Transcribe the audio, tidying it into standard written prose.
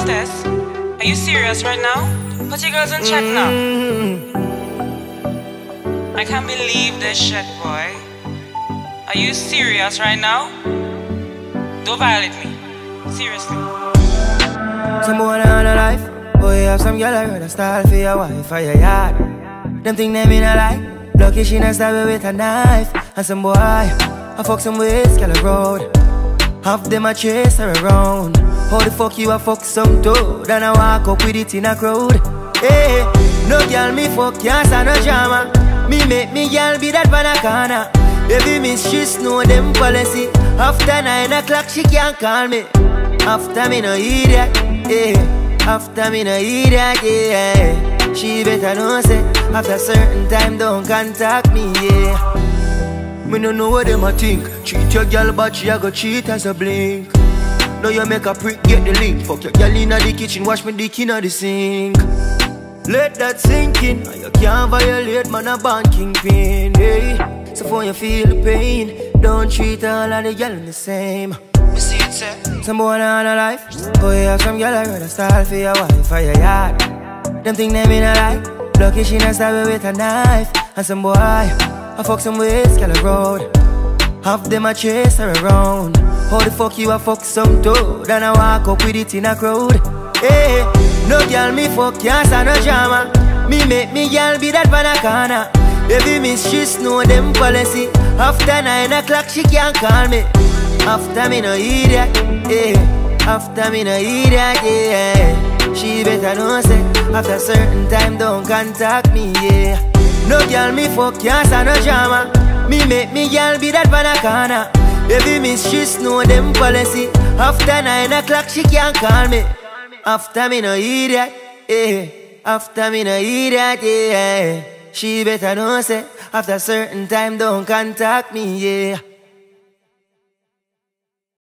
Tess? Are you serious right now? Put your girls in check now. I can't believe this shit, boy. Are you serious right now? Don't violate me. Seriously. Some boy on a life. Boy, you have some girl I got a style for your wife for your yard. Them think them in a lie. Lucky she not stab you with a knife. And some boy, I fuck some ways, girl a road. Half them a chase her around. How the fuck you a fuck some toad? And I walk up with it in a crowd. Hey, no girl me fuck, can't stand no drama. Me make me girl be that banana. Baby miss, she know them policy. After 9 o'clock she can't call me. After me no idiot, yeah. After me no idiot, yeah. She better know say, after certain time don't contact me, yeah. Me no know what them a think. Treat your girl but she a go cheat as a blink. Now you make a prick, get the link. Fuck your girl inna the kitchen, wash me dick inna the sink. Let that sink in. You can't violate, man, a band kingpin, hey. So for you feel the pain, don't treat all of the girl the same. Me see it, sir. Some boy on a life. Boy, you have some girl I got a style for your wife for your yard. Them think them in a lie. Lucky she not stab you with a knife. And some boy, I fuck some ways, girl a road. Half them a chase her around. How the fuck you a fuck some toad? And I walk up with it in a crowd. Hey, no girl me fuck, can't stand no drama. Me make me girl be that banana. Baby miss, she know them policy. After 9 o'clock she can't call me. After me no idiot, yeah. After me no idiot, yeah. She better know say, after certain time don't contact me, yeah. No girl me fuck, can't stand no drama. Me make me girl be that banana. Baby miss, she know them policy. After 9 o'clock she can't call me. After me no idiot, yeah. After me no idiot, yeah. She better know say, after certain time don't contact me, yeah.